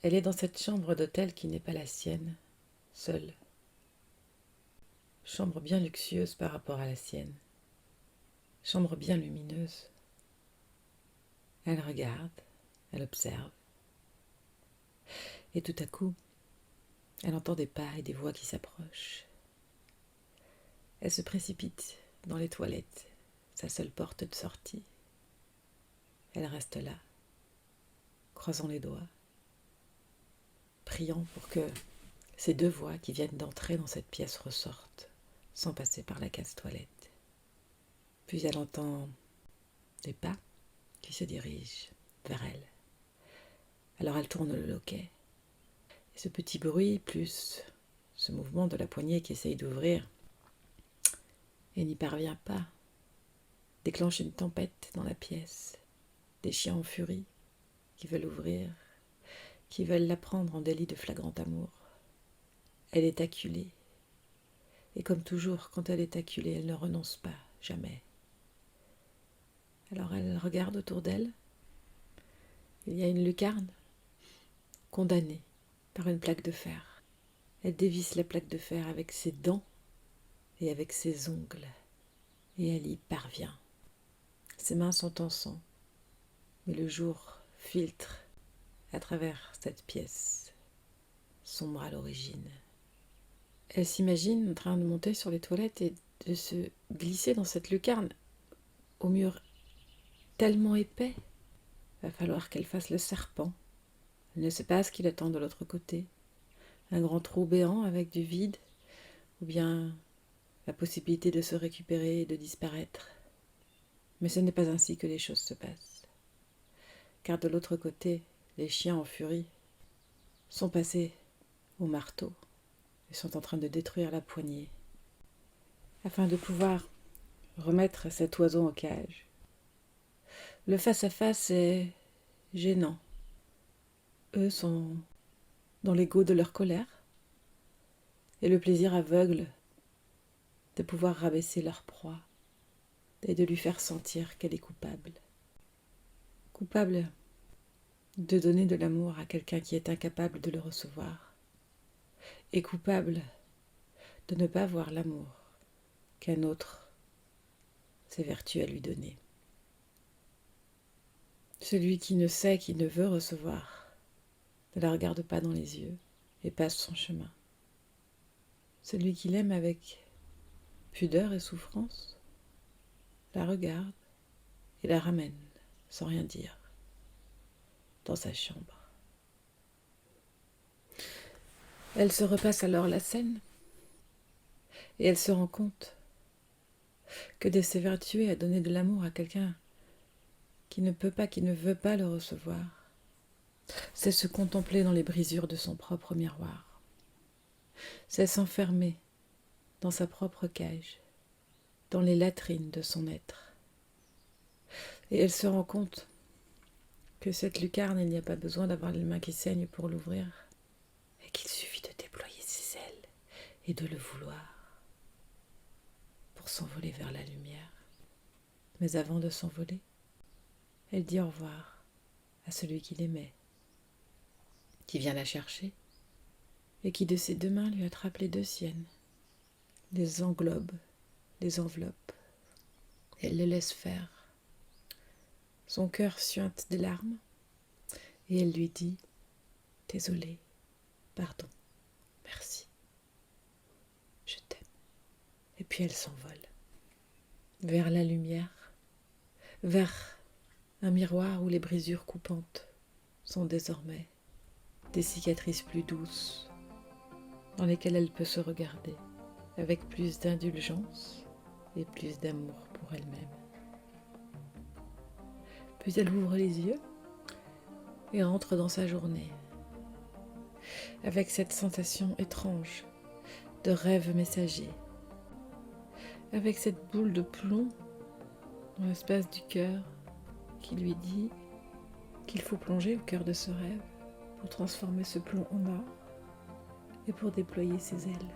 Elle est dans cette chambre d'hôtel qui n'est pas la sienne, seule. Chambre bien luxueuse par rapport à la sienne. Chambre bien lumineuse. Elle regarde, elle observe. Et tout à coup, elle entend des pas et des voix qui s'approchent. Elle se précipite dans les toilettes, sa seule porte de sortie. Elle reste là, croisant les doigts, priant pour que ces deux voix qui viennent d'entrer dans cette pièce ressortent, sans passer par la case toilette. Puis elle entend des pas qui se dirigent vers elle. Alors elle tourne le loquet. Et ce petit bruit, plus ce mouvement de la poignée qui essaye d'ouvrir et n'y parvient pas, déclenche une tempête dans la pièce. Des chiens en furie qui veulent ouvrir, qui veulent la prendre en délit de flagrant amour. Elle est acculée. Et comme toujours, quand elle est acculée, elle ne renonce pas, jamais. Alors elle regarde autour d'elle. Il y a une lucarne, condamnée par une plaque de fer. Elle dévisse la plaque de fer avec ses dents et avec ses ongles. Et elle y parvient. Ses mains sont en sang. Mais le jour filtre à travers cette pièce, sombre à l'origine. Elle s'imagine en train de monter sur les toilettes et de se glisser dans cette lucarne au mur tellement épais. Va falloir qu'elle fasse le serpent. Elle ne sait pas ce qui l'attend de l'autre côté. Un grand trou béant avec du vide, ou bien la possibilité de se récupérer et de disparaître. Mais ce n'est pas ainsi que les choses se passent. Car de l'autre côté, les chiens en furie sont passés au marteau et sont en train de détruire la poignée afin de pouvoir remettre cet oiseau en cage. Le face-à-face est gênant. Eux sont dans l'ego de leur colère et le plaisir aveugle de pouvoir rabaisser leur proie et de lui faire sentir qu'elle est coupable. Coupable de donner de l'amour à quelqu'un qui est incapable de le recevoir et coupable de ne pas voir l'amour qu'un autre s'évertue à lui donner. Celui qui ne sait, qui ne veut recevoir, ne la regarde pas dans les yeux et passe son chemin. Celui qui l'aime avec pudeur et souffrance la regarde et la ramène, sans rien dire, dans sa chambre. Elle se repasse alors la scène et elle se rend compte que de s'évertuer à donner de l'amour à quelqu'un qui ne peut pas, qui ne veut pas le recevoir, c'est se contempler dans les brisures de son propre miroir. C'est s'enfermer dans sa propre cage, dans les latrines de son être. Et elle se rend compte que cette lucarne, il n'y a pas besoin d'avoir les mains qui saignent pour l'ouvrir, et qu'il suffit de déployer ses ailes et de le vouloir pour s'envoler vers la lumière. Mais avant de s'envoler, elle dit au revoir à celui qui l'aimait, qui vient la chercher et qui de ses deux mains lui attrape les deux siennes, les englobe, les enveloppe. Elle le laisse faire. Son cœur suinte des larmes et elle lui dit « Désolée, pardon, merci, je t'aime ». Et puis elle s'envole vers la lumière, vers un miroir où les brisures coupantes sont désormais des cicatrices plus douces dans lesquelles elle peut se regarder avec plus d'indulgence et plus d'amour pour elle-même. Puis elle ouvre les yeux et entre dans sa journée avec cette sensation étrange de rêve messager, avec cette boule de plomb dans l'espace du cœur qui lui dit qu'il faut plonger au cœur de ce rêve pour transformer ce plomb en or et pour déployer ses ailes.